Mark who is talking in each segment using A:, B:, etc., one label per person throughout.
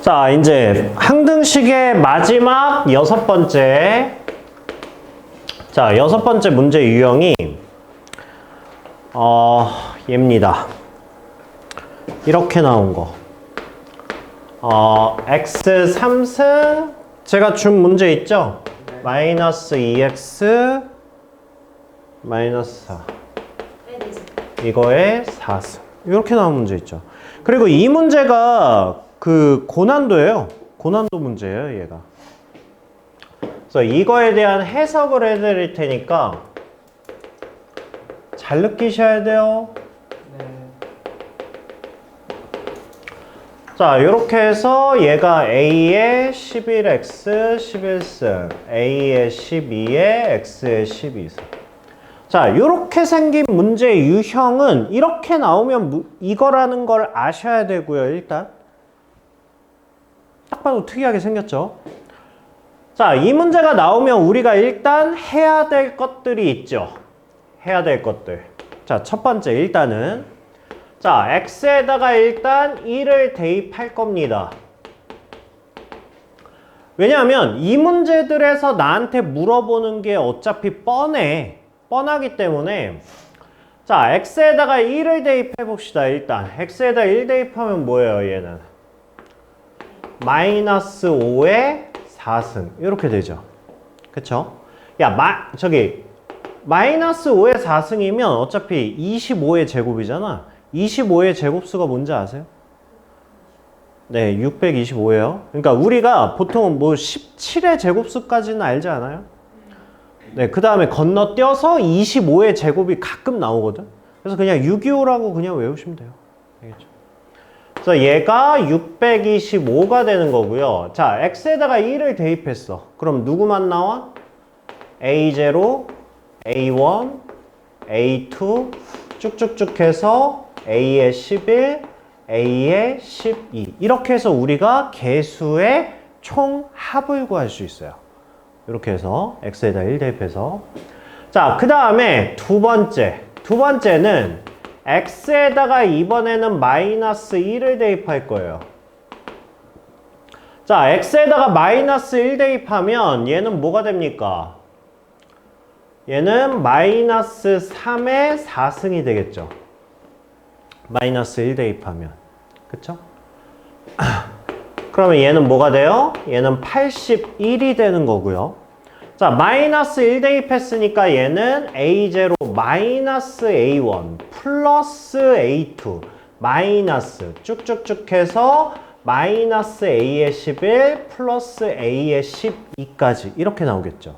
A: 자, 이제 항등식의 마지막 6번째. 자, 6번째 문제 유형이 얘입니다. 이렇게 나온 거. x 3승 제가 준 문제 있죠? 마이너스 2x 마이너스 4 이거에 4승 이렇게 나온 문제 있죠. 그리고 이 문제가 그 고난도예요. 고난도 문제예요, 얘가. 그래서 이거에 대한 해석을 해드릴 테니까 잘 느끼셔야 돼요. 자, 이렇게 해서 얘가 A의 11x 11승, A의 12에 x의 12승. 자, 이렇게 생긴 문제 유형은 이렇게 나오면 이거라는 걸 아셔야 되고요, 일단. 딱 봐도 특이하게 생겼죠? 자, 이 문제가 나오면 우리가 일단 해야 될 것들이 있죠. 해야 될 것들. 자, 첫 번째, 일단은 자, x에다가 일단 1을 대입할 겁니다. 왜냐하면 이 문제들에서 나한테 물어보는 게 어차피 뻔하기 때문에 자, x에다가 1을 대입해 봅시다. 일단 x에다 1 대입하면 뭐예요, 얘는? 마이너스 5에 4승 이렇게 되죠. 그쵸? 야, 마이너스 5의 4승이면 어차피 25의 제곱이잖아. 25의 제곱수가 뭔지 아세요? 네, 625예요. 그러니까 우리가 보통 뭐 17의 제곱수까지는 알지 않아요? 네, 그 다음에 건너뛰어서 25의 제곱이 가끔 나오거든. 그래서 그냥 625라고 그냥 외우시면 돼요. 알겠죠? 그래서 얘가 625가 되는 거고요. 자, x에다가 1을 대입했어. 그럼 누구만 나와? A0, A1, A2 쭉쭉쭉 해서 A의 11, A의 12 이렇게 해서 우리가 개수의 총 합을 구할 수 있어요. 이렇게 해서 x에다 1 대입해서 자, 그 다음에 두 번째는 x에다가 이번에는 마이너스 1을 대입할 거예요. 자, x에다가 마이너스 1 대입하면 얘는 뭐가 됩니까? 얘는 마이너스 3의 4승이 되겠죠. 마이너스 1 대입하면. 그쵸? 그러면 얘는 뭐가 돼요? 얘는 81이 되는 거고요. 자, 마이너스 1 대입했으니까 얘는 A0 마이너스 A1 플러스 A2 마이너스 쭉쭉쭉 해서 마이너스 A의 11 플러스 A의 12까지 이렇게 나오겠죠.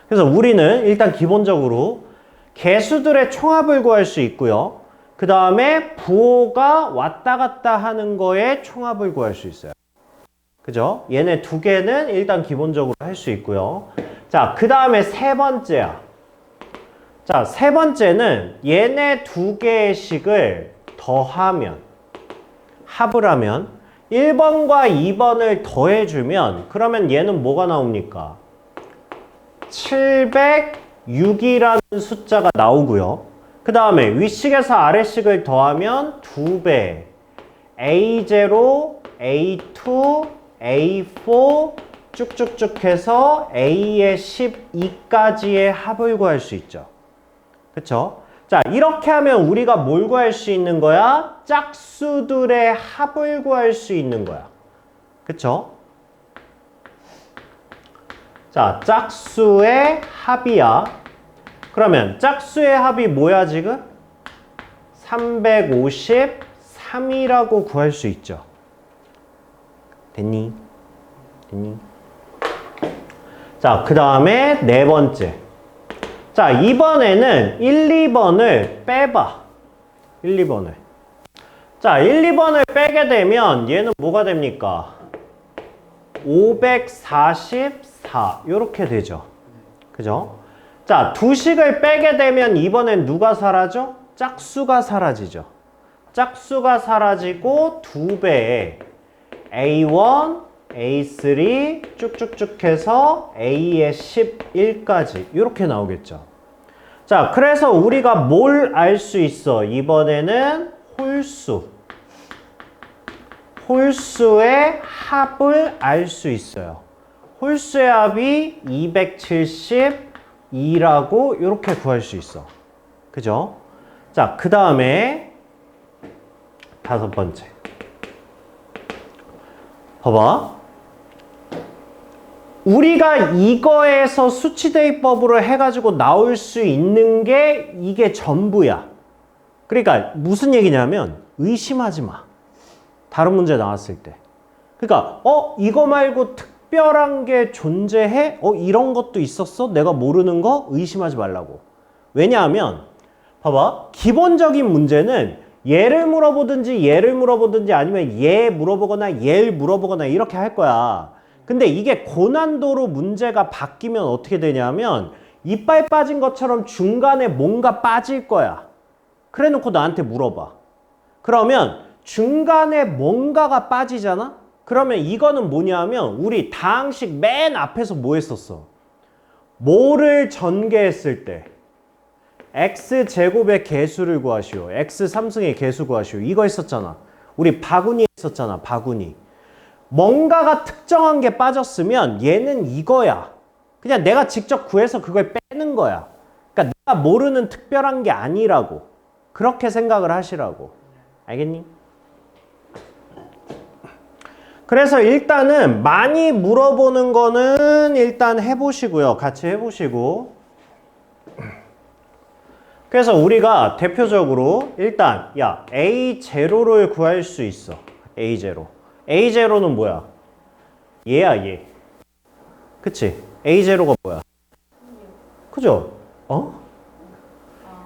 A: 그래서 우리는 일단 기본적으로 개수들의 총합을 구할 수 있고요. 그 다음에 부호가 왔다 갔다 하는 거에 총합을 구할 수 있어요. 그죠? 얘네 두 개는 일단 기본적으로 할 수 있고요. 자, 그 다음에 세 번째야. 자, 세 번째는 얘네 두 개의 식을 더하면, 합을 하면 1번과 2번을 더해주면 그러면 얘는 뭐가 나옵니까? 706이라는 숫자가 나오고요. 그 다음에 윗식에서 아래식을 더하면 2배 A0, A2, A4 쭉쭉쭉 해서 A의 12까지의 합을 구할 수 있죠. 그쵸? 자, 이렇게 하면 우리가 뭘 구할 수 있는 거야? 짝수들의 합을 구할 수 있는 거야. 그쵸? 자, 짝수의 합이야. 그러면 짝수의 합이 뭐야 지금? 353이라고 구할 수 있죠. 됐니? 자, 그 다음에 네 번째. 자, 이번에는 1, 2번을 빼봐. 1, 2번을. 자, 1, 2번을 빼게 되면 얘는 뭐가 됩니까? 544 이렇게 되죠. 그죠? 자, 두 식을 빼게 되면 이번엔 누가 사라져? 짝수가 사라지죠. 짝수가 사라지고 2배에 A1, A3 쭉쭉쭉 해서 A의 11까지 이렇게 나오겠죠. 자, 그래서 우리가 뭘 알 수 있어? 이번에는 홀수의 합을 알 수 있어요. 홀수의 합이 272라고 이렇게 구할 수 있어. 그죠? 자, 그 다음에 5번째. 봐봐. 우리가 이거에서 수치대입법으로 해가지고 나올 수 있는 게 이게 전부야. 그러니까 무슨 얘기냐면 의심하지 마. 다른 문제 나왔을 때. 그러니까 이거 말고 특별한 게 존재해? 이런 것도 있었어? 내가 모르는 거? 의심하지 말라고. 왜냐하면 봐봐. 기본적인 문제는 얘를 물어보든지 아니면 얘 물어보거나 얘를 물어보거나 이렇게 할 거야. 근데 이게 고난도로 문제가 바뀌면 어떻게 되냐면 이빨 빠진 것처럼 중간에 뭔가 빠질 거야. 그래 놓고 나한테 물어봐. 그러면 중간에 뭔가가 빠지잖아? 그러면 이거는 뭐냐면 우리 다항식 맨 앞에서 뭐 했었어? 뭐를 전개했을 때 x제곱의 개수를 구하시오. x3승의 개수 구하시오. 이거 했었잖아. 우리 바구니 했었잖아. 바구니. 뭔가가 특정한 게 빠졌으면 얘는 이거야. 그냥 내가 직접 구해서 그걸 빼는 거야. 그러니까 내가 모르는 특별한 게 아니라고. 그렇게 생각을 하시라고. 알겠니? 그래서 일단은 많이 물어보는 거는 일단 해보시고요. 같이 해보시고. 그래서 우리가 대표적으로 일단 A0를 구할 수 있어. A0. A0는 뭐야? 얘야, 얘. 그치? A0가 뭐야? 그죠?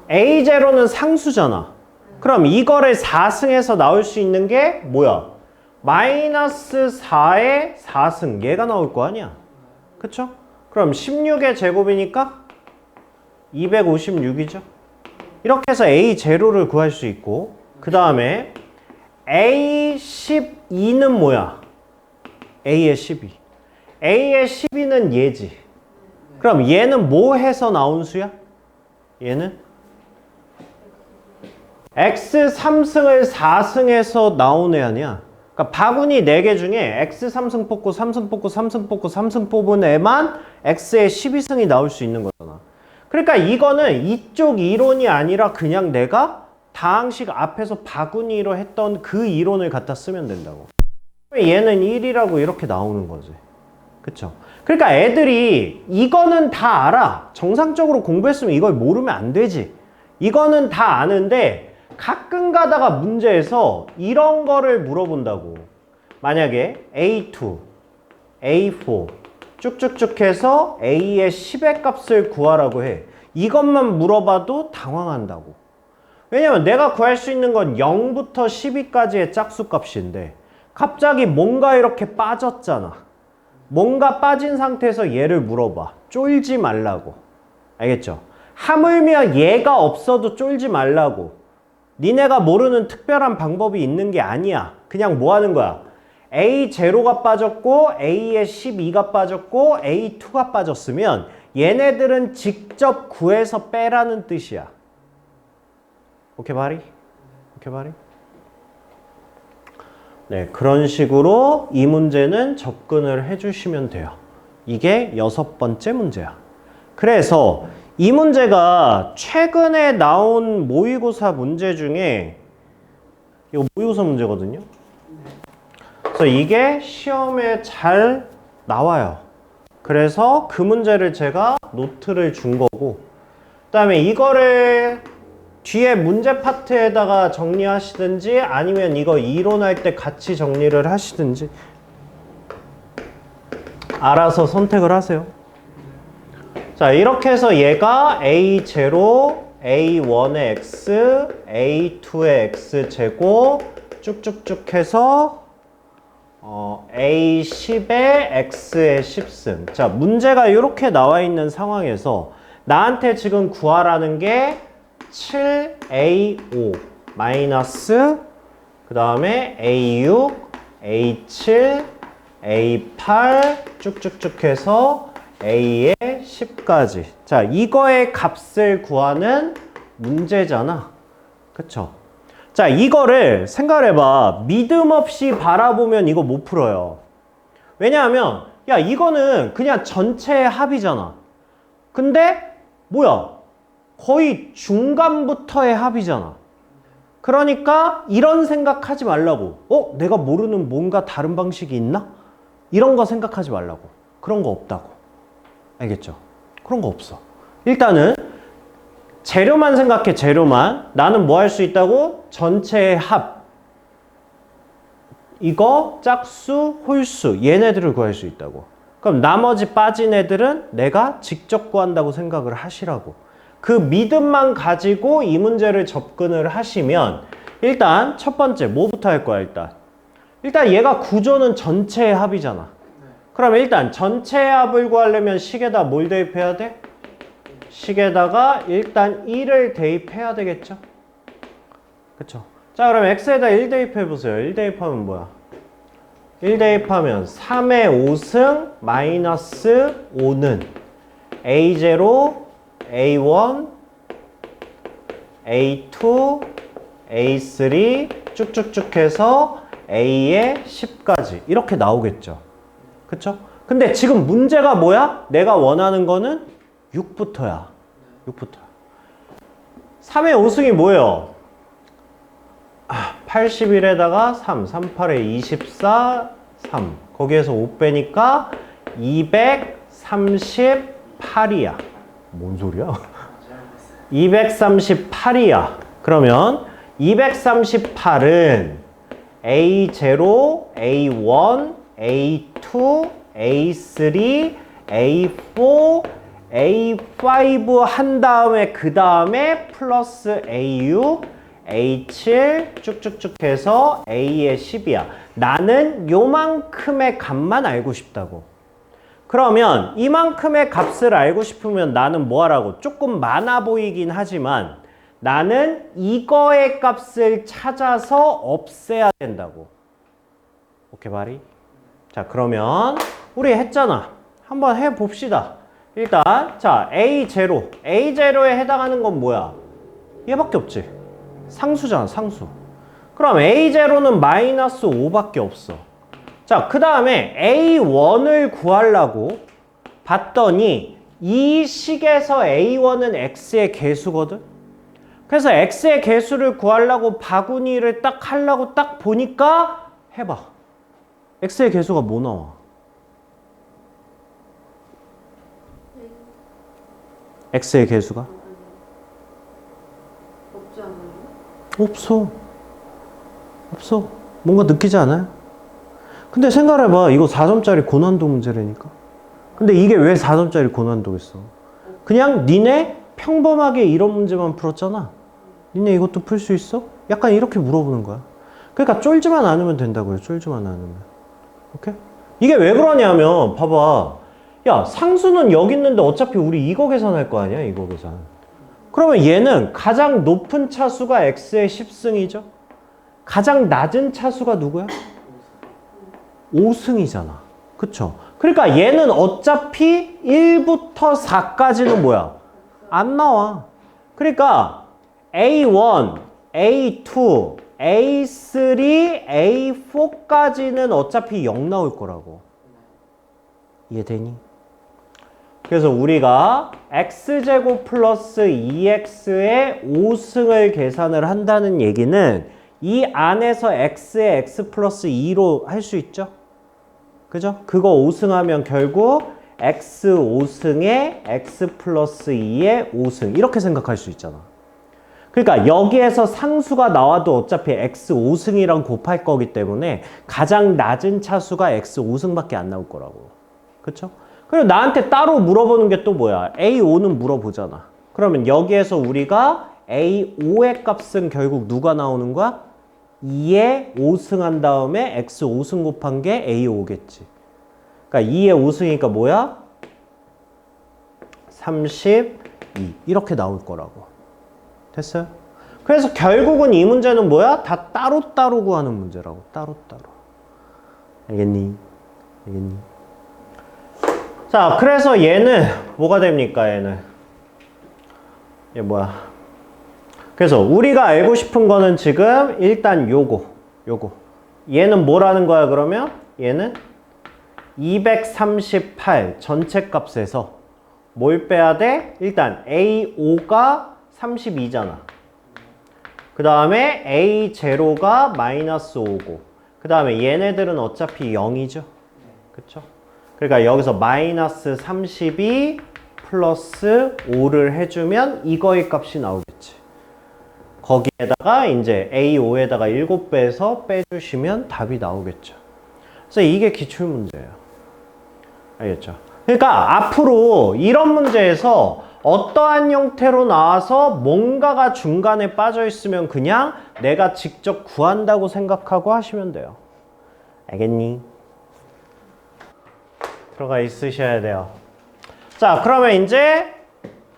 A: A0는 상수잖아. 그럼 이거를 4승해서 나올 수 있는 게 뭐야? 마이너스 4의 4승. 얘가 나올 거 아니야? 그쵸? 그럼 16의 제곱이니까 256이죠? 이렇게 해서 A0를 구할 수 있고, 그 다음에 A12는 뭐야? A의 12. A의 12는 얘지. 그럼 얘는 뭐 해서 나온 수야? 얘는 X3승을 4승해서 나온 애 아니야? 그러니까 바구니 4개 중에 X3승 뽑고 3승 뽑고 3승 뽑고 3승 뽑은 애만 X의 12승이 나올 수 있는 거잖아. 그러니까 이거는 이쪽 이론이 아니라 그냥 내가 다항식 앞에서 바구니로 했던 그 이론을 갖다 쓰면 된다고. 얘는 1이라고 이렇게 나오는 거지. 그쵸? 그러니까 애들이 이거는 다 알아. 정상적으로 공부했으면 이걸 모르면 안 되지. 이거는 다 아는데 가끔 가다가 문제에서 이런 거를 물어본다고. 만약에 A2, A4 쭉쭉쭉 해서 A의 10의 값을 구하라고 해. 이것만 물어봐도 당황한다고. 왜냐면 내가 구할 수 있는 건 0부터 12까지의 짝수 값인데 갑자기 뭔가 이렇게 빠졌잖아. 뭔가 빠진 상태에서 얘를 물어봐. 쫄지 말라고. 알겠죠? 하물며 얘가 없어도 쫄지 말라고. 니네가 모르는 특별한 방법이 있는 게 아니야. 그냥 뭐 하는 거야? A0가 빠졌고 A의 12가 빠졌고 A2가 빠졌으면 얘네들은 직접 구해서 빼라는 뜻이야. 오케이 바리? 오케이 바리? 네, 그런 식으로 이 문제는 접근을 해주시면 돼요. 이게 6번째 문제야. 그래서 이 문제가 최근에 나온 모의고사 문제 중에 이거 모의고사 문제거든요. 그래서 이게 시험에 잘 나와요. 그래서 그 문제를 제가 노트를 준 거고, 그 다음에 이거를 뒤에 문제 파트에다가 정리하시든지 아니면 이거 이론할 때 같이 정리를 하시든지 알아서 선택을 하세요. 자, 이렇게 해서 얘가 A0, A1의 X, A2의 X 제곱 쭉쭉쭉 해서 A10의 X의 10승. 자, 문제가 이렇게 나와 있는 상황에서 나한테 지금 구하라는 게 7A5 마이너스 그 다음에 A6, A7, A8 쭉쭉쭉 해서 A의 10까지. 자, 이거의 값을 구하는 문제잖아. 그쵸? 자, 이거를 생각을 해봐. 믿음 없이 바라보면 이거 못 풀어요. 왜냐하면 야, 이거는 그냥 전체의 합이잖아. 근데 뭐야? 거의 중간부터의 합이잖아. 그러니까 이런 생각하지 말라고. 내가 모르는 뭔가 다른 방식이 있나? 이런 거 생각하지 말라고. 그런 거 없다고. 알겠죠? 그런 거 없어. 일단은 재료만 생각해. 재료만. 나는 뭐 할 수 있다고? 전체의 합. 이거 짝수, 홀수 얘네들을 구할 수 있다고. 그럼 나머지 빠진 애들은 내가 직접 구한다고 생각을 하시라고. 그 믿음만 가지고 이 문제를 접근을 하시면 일단 첫 번째 뭐부터 할 거야? 일단 얘가 구조는 전체의 합이잖아. 그럼 일단 전체의 합을 구하려면 식에다 뭘 대입해야 돼? 식에다가 일단 1을 대입해야 되겠죠? 그쵸? 자, 그럼 x에다 1 대입해 보세요. 1 대입하면 뭐야? 1 대입하면 3의 5승 마이너스 5는 a0, a1, a2, a3 쭉쭉쭉 해서 a의 10까지 이렇게 나오겠죠. 그쵸? 근데 지금 문제가 뭐야? 내가 원하는 거는 6부터야. 6부터. 3의 5승이 뭐예요? 81에다가 3, 38에 24, 3. 거기에서 5 빼니까 238이야. 뭔 소리야? 238이야. 그러면 238은 A0, A1, A2, A3, A4, A5 한 다음에 그 다음에 플러스 AU, A7 쭉쭉쭉 해서 A의 10이야. 나는 요만큼의 값만 알고 싶다고. 그러면 이만큼의 값을 알고 싶으면 나는 뭐 하라고? 조금 많아 보이긴 하지만 나는 이거의 값을 찾아서 없애야 된다고. 오케이, 바리? 자, 그러면 우리 했잖아. 한번 해봅시다. 일단 자, A0. A0에 해당하는 건 뭐야? 얘밖에 없지. 상수잖아, 상수. 그럼 A0는 마이너스 5밖에 없어. 자, 그 다음에 A1을 구하려고 봤더니 이 식에서 A1은 X의 개수거든? 그래서 X의 개수를 구하려고 바구니를 딱 하려고 딱 보니까 해봐. X의 개수가 뭐 나와? X의 개수가?
B: 없지 않아요?
A: 없어. 없어. 뭔가 느끼지 않아요? 근데 생각해봐. 이거 4점짜리 고난도 문제라니까. 근데 이게 왜 4점짜리 고난도겠어? 그냥 니네 평범하게 이런 문제만 풀었잖아. 니네 이것도 풀 수 있어? 약간 이렇게 물어보는 거야. 그러니까 쫄지만 않으면 된다고요. 쫄지만 않으면. 오케이? 이게 왜 그러냐면 봐봐. 야, 상수는 여기 있는데 어차피 우리 이거 계산할 거 아니야? 이거 계산. 그러면 얘는 가장 높은 차수가 x의 10승이죠? 가장 낮은 차수가 누구야? 5승이잖아. 그쵸? 그러니까 얘는 어차피 1부터 4까지는 뭐야? 안 나와. 그러니까 A1, A2, A3, A4까지는 어차피 0 나올 거라고. 이해되니? 그래서 우리가 x제곱 플러스 2x의 5승을 계산을 한다는 얘기는 이 안에서 x의 x 플러스 2로 할 수 있죠? 그죠? 그거 5승하면 결국 x 5승에 x 플러스 2의 5승 이렇게 생각할 수 있잖아. 그러니까 여기에서 상수가 나와도 어차피 x 5승이랑 곱할 거기 때문에 가장 낮은 차수가 x 5승밖에 안 나올 거라고. 그쵸? 그리고 나한테 따로 물어보는 게 또 뭐야? A5는 물어보잖아. 그러면 여기에서 우리가 A5의 값은 결국 누가 나오는 거야? 2에 5승 한 다음에 X 5승 곱한 게 A5겠지. 그러니까 2에 5승이니까 뭐야? 32 이렇게 나올 거라고. 됐어요? 그래서 결국은 이 문제는 뭐야? 다 따로따로 구하는 문제라고. 따로따로. 알겠니? 알겠니? 자, 그래서 얘는 뭐가 됩니까? 얘는 얘 뭐야? 그래서 우리가 알고 싶은 거는 지금 일단 요거. 얘는 뭐라는 거야 그러면? 얘는 238 전체 값에서 뭘 빼야 돼? 일단 A5가 32잖아. 그 다음에 A0가 마이너스 5고 그 다음에 얘네들은 어차피 0이죠. 그쵸? 그러니까 여기서 마이너스 32 플러스 5를 해주면 이거의 값이 나오겠지. 거기에다가 이제 A5에다가 7 빼서 빼주시면 답이 나오겠죠. 그래서 이게 기출문제예요. 알겠죠? 그러니까 앞으로 이런 문제에서 어떠한 형태로 나와서 뭔가가 중간에 빠져 있으면 그냥 내가 직접 구한다고 생각하고 하시면 돼요. 알겠니? 들어가 있으셔야 돼요. 자, 그러면 이제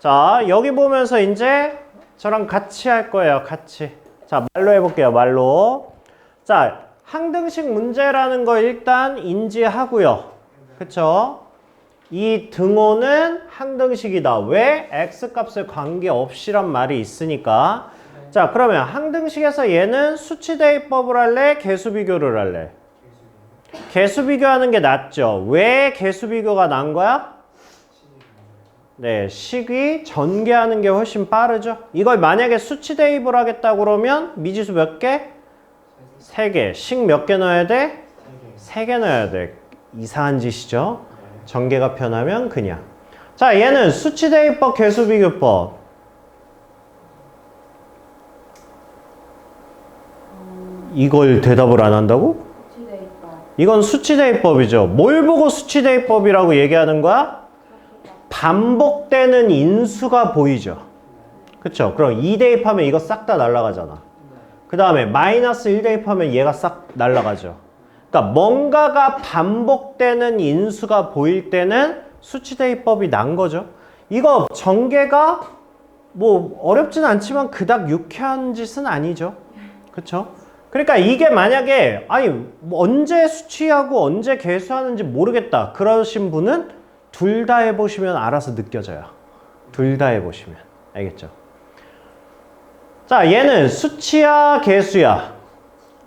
A: 자, 여기 보면서 이제 저랑 같이 할 거예요. 같이. 자, 말로 해볼게요. 말로. 자, 항등식 문제라는 거 일단 인지하고요. 그쵸? 이 등호는 항등식이다. 왜? x값에 관계없이란 말이 있으니까. 자, 그러면 항등식에서 얘는 수치 대입법을 할래? 개수 비교를 할래? 개수 비교하는 게 낫죠. 왜 개수 비교가 난 거야? 네, 식이 전개하는 게 훨씬 빠르죠. 이걸 만약에 수치 대입을 하겠다 그러면 미지수 몇 개? 3개. 식 몇 개 넣어야 돼? 3개 넣어야 돼. 이상한 짓이죠. 전개가 편하면 그냥. 자, 얘는 수치 대입법, 개수 비교법. 이걸 대답을 안 한다고? 이건 수치 대입법이죠. 뭘 보고 수치 대입법이라고 얘기하는 거야? 반복되는 인수가 보이죠. 그쵸? 그럼 2 대입하면 이거 싹 다 날아가잖아. 그 다음에 마이너스 1 대입하면 얘가 싹 날아가죠. 그러니까 뭔가가 반복되는 인수가 보일 때는 수치 대입법이 난 거죠. 이거 전개가 뭐 어렵진 않지만 그닥 유쾌한 짓은 아니죠. 그쵸? 그러니까 이게 만약에 아니 뭐 언제 수치하고 언제 개수하는지 모르겠다 그러신 분은 둘 다 해보시면 알아서 느껴져요. 둘 다 해보시면 알겠죠? 자, 얘는 수치야 개수야?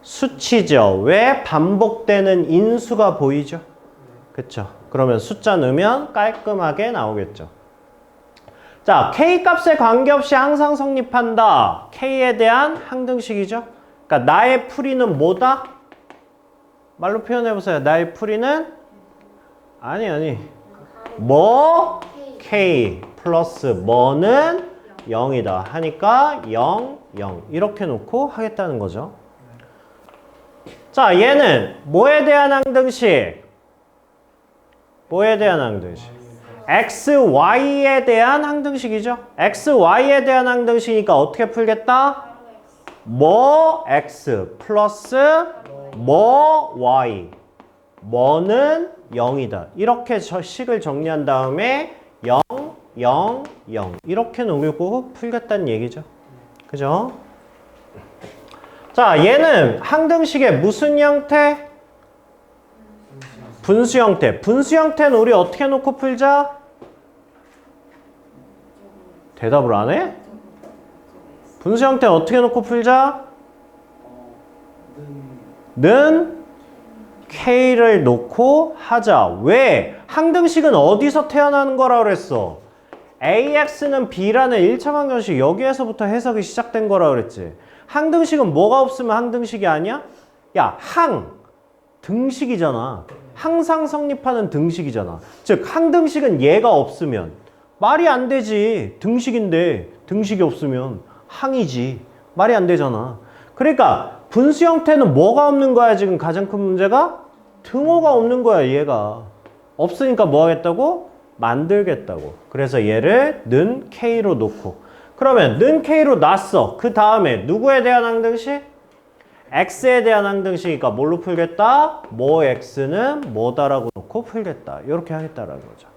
A: 수치죠. 왜? 반복되는 인수가 보이죠? 그쵸? 그러면 숫자 넣으면 깔끔하게 나오겠죠. 자, K값에 관계없이 항상 성립한다. K에 대한 항등식이죠. 그러니까 나의 풀이는 뭐다? 말로 표현해보세요. 나의 풀이는 아니 뭐? K 플러스 뭐는 0이다 하니까 0, 0 이렇게 놓고 하겠다는 거죠. 자, 얘는 뭐에 대한 항등식? 뭐에 대한 항등식? x, y에 대한 항등식이죠. x, y에 대한 항등식이니까 어떻게 풀겠다? 뭐 x 플러스 뭐 y 뭐는 0이다. 이렇게 저 식을 정리한 다음에 0, 0, 0 이렇게 놓고 풀겠다는 얘기죠. 그죠? 자, 얘는 항등식의 무슨 형태? 분수 형태. 분수 형태는 우리 어떻게 놓고 풀자? 대답을 안 해? 분수 형태는 어떻게 놓고 풀자? 는 K를 놓고 하자. 왜? 항등식은 어디서 태어나는 거라고 그랬어? AX는 B라는 1차 방정식 여기에서부터 해석이 시작된 거라고 그랬지. 항등식은 뭐가 없으면 항등식이 아니야? 야, 등식이잖아. 항상 성립하는 등식이잖아. 즉 항등식은 얘가 없으면 말이 안 되지. 등식인데 등식이 없으면 항이지. 말이 안 되잖아. 그러니까 분수 형태는 뭐가 없는 거야? 지금 가장 큰 문제가? 등호가 없는 거야. 얘가. 없으니까 뭐 하겠다고? 만들겠다고. 그래서 얘를 는 K로 놓고 그러면 는 K로 놨어. 그 다음에 누구에 대한 항등식? X에 대한 항등식이니까 뭘로 풀겠다? 뭐 X는 뭐다라고 놓고 풀겠다. 이렇게 하겠다라는 거죠.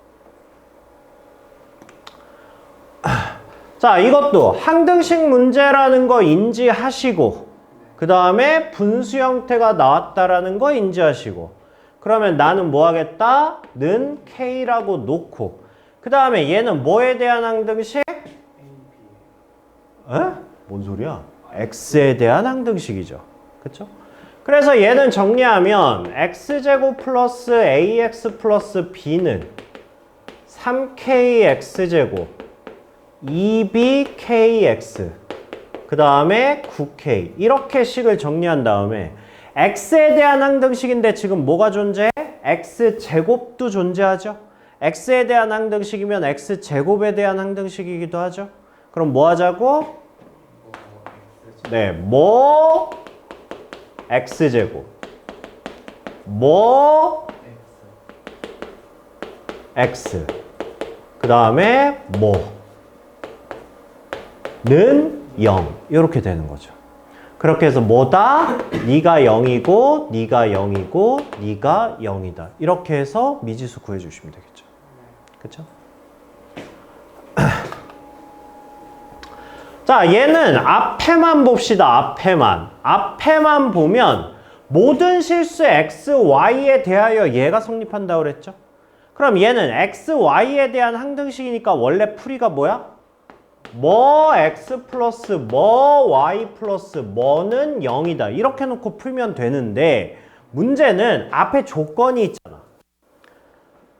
A: 자, 이것도 항등식 문제라는 거 인지하시고 그 다음에 분수 형태가 나왔다라는 거 인지하시고 그러면 나는 뭐 하겠다? 는 K라고 놓고 그 다음에 얘는 뭐에 대한 항등식? 에? 뭔 소리야? x에 대한 항등식이죠. 그쵸? 그래서 얘는 정리하면 x제곱 플러스 ax 플러스 b는 3kx제곱 2bkx 그 다음에 9k 이렇게 식을 정리한 다음에 x에 대한 항등식인데 지금 뭐가 존재해? x제곱도 존재하죠. x에 대한 항등식이면 x제곱에 대한 항등식이기도 하죠. 그럼 뭐 하자고? 네, 뭐 x제곱 뭐 x 그 다음에 뭐는 0 이렇게 되는 거죠. 그렇게 해서 뭐다? 네가 0이고 네가 0이고 네가 0이다. 이렇게 해서 미지수 구해주시면 되겠죠. 그렇죠? 자, 얘는 앞에만 봅시다. 앞에만 보면 모든 실수 x, y에 대하여 얘가 성립한다고 그랬죠? 그럼 얘는 x, y에 대한 항등식이니까 원래 풀이가 뭐야? 뭐 x 플러스 뭐 y 플러스 뭐는 0이다. 이렇게 놓고 풀면 되는데 문제는 앞에 조건이 있잖아.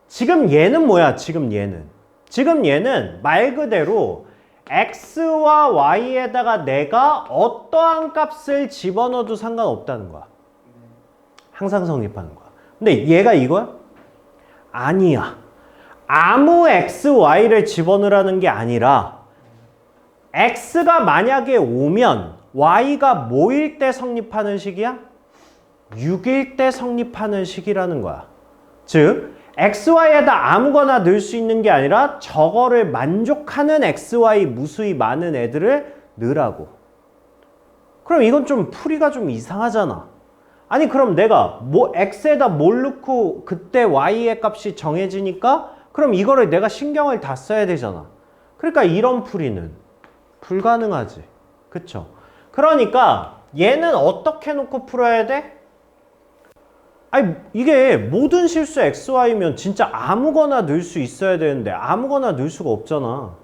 A: 지금 얘는 뭐야? 지금 얘는 말 그대로 x와 y에다가 내가 어떠한 값을 집어넣어도 상관없다는 거야. 항상 성립하는 거야. 근데 얘가 이거야? 아니야. 아무 x, y를 집어넣으라는 게 아니라 x가 만약에 오면 y가 뭐일 때 성립하는 식이야? 6일 때 성립하는 식이라는 거야. 즉 x, y에다 아무거나 넣을 수 있는 게 아니라 저거를 만족하는 x, y 무수히 많은 애들을 넣으라고. 그럼 이건 좀 풀이가 좀 이상하잖아. 아니 그럼 내가 뭐 x에다 뭘 넣고 그때 y의 값이 정해지니까 그럼 이거를 내가 신경을 다 써야 되잖아. 그러니까 이런 풀이는 불가능하지. 그쵸? 그러니까 얘는 어떻게 놓고 풀어야 돼? 아니 이게 모든 실수 xy면 진짜 아무거나 넣을 수 있어야 되는데 아무거나 넣을 수가 없잖아.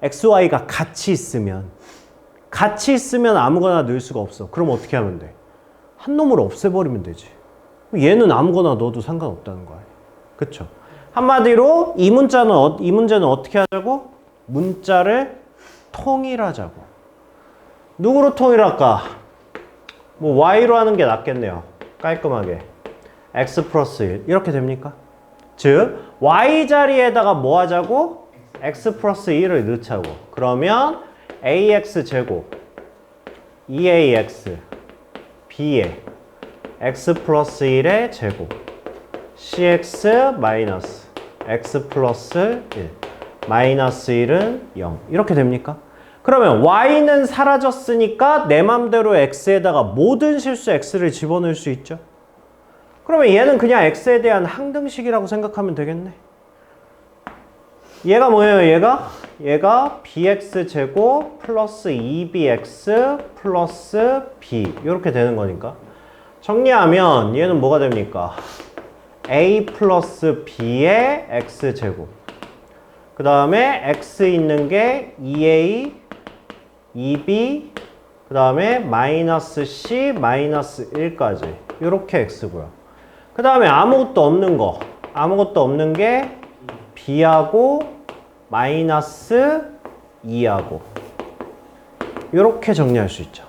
A: xy가 같이 있으면 아무거나 넣을 수가 없어. 그럼 어떻게 하면 돼? 한 놈을 없애버리면 되지. 얘는 아무거나 넣어도 상관없다는 거야. 그쵸? 한마디로 이 문제는 어떻게 하자고? 문자를 통일하자고. 누구로 통일할까? 뭐 y로 하는 게 낫겠네요. 깔끔하게. x 플러스 1 이렇게 됩니까? 즉 y 자리에다가 뭐 하자고? x 플러스 1을 넣자고. 그러면 ax 제곱 2ax b에 x 플러스 1의 제곱 cx 마이너스 x 플러스 1 마이너스 1은 0 이렇게 됩니까? 그러면 y는 사라졌으니까 내 맘대로 x에다가 모든 실수 x를 집어넣을 수 있죠. 그러면 얘는 그냥 x에 대한 항등식이라고 생각하면 되겠네. 얘가 뭐예요? 얘가 bx 제곱 플러스 2bx 플러스 b 이렇게 되는 거니까 정리하면 얘는 뭐가 됩니까? a 플러스 b의 x 제곱 그 다음에 x 있는 게 2a 2b 그 다음에 마이너스 c 마이너스 1까지 이렇게 x고요. 그 다음에 아무것도 없는 게 b하고 마이너스 2하고 이렇게 정리할 수 있죠.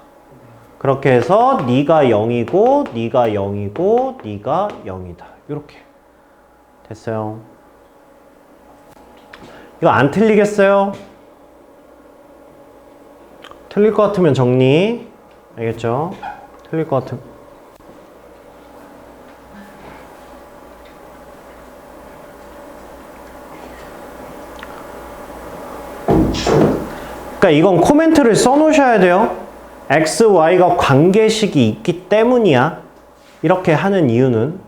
A: 그렇게 해서 네가 0이고 네가 0이고 네가 0이다. 이렇게 됐어요. 이거 안 틀리겠어요? 틀릴 것 같으면 정리. 알겠죠? 틀릴 것 같으면 그러니까 이건 코멘트를 써놓으셔야 돼요. x, y가 관계식이 있기 때문이야. 이렇게 하는 이유는.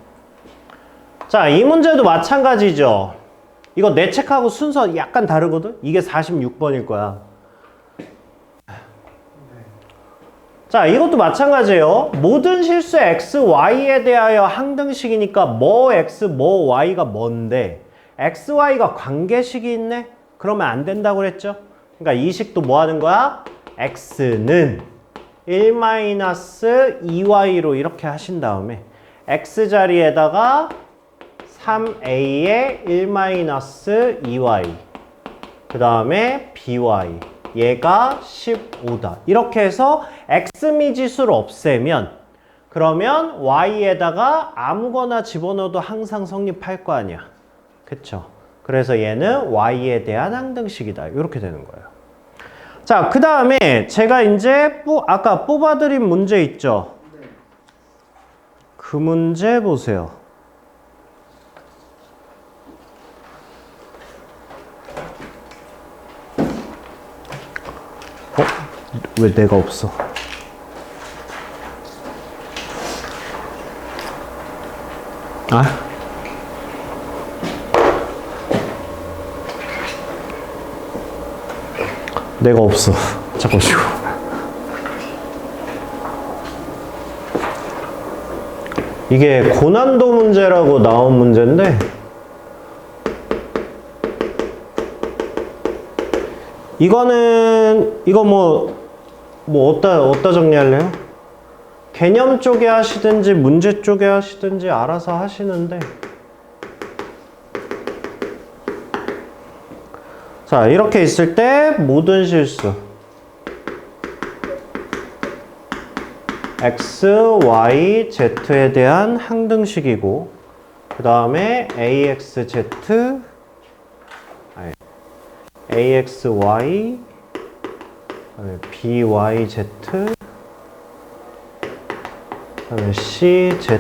A: 자, 이 문제도 마찬가지죠. 이거 내 책하고 순서 약간 다르거든? 이게 46번일 거야. 자, 이것도 마찬가지예요. 모든 실수 x, y에 대하여 항등식이니까 뭐 x, 뭐 y가 뭔데 x, y가 관계식이 있네? 그러면 안 된다고 그랬죠? 그러니까 이 식도 뭐 하는 거야? x는 1-2y로 이렇게 하신 다음에 x 자리에다가 3a에 1-2y 그 다음에 by 얘가 15다. 이렇게 해서 x 미지수를 없애면 그러면 y에다가 아무거나 집어넣어도 항상 성립할 거 아니야. 그쵸? 그래서 얘는 y에 대한 항등식이다. 이렇게 되는 거예요. 자, 그 다음에 제가 이제 아까 뽑아드린 문제 있죠? 그 문제 보세요. 왜 내가 없어? 아? 내가 없어. 잠깐만요. 이게 고난도 문제라고 나온 문제인데 이거 뭐 어디다 정리할래요? 개념 쪽에 하시든지 문제 쪽에 하시든지 알아서 하시는데 자, 이렇게 있을 때 모든 실수 x, y, z에 대한 항등식이고 그 다음에 axy byz 그다음에 czx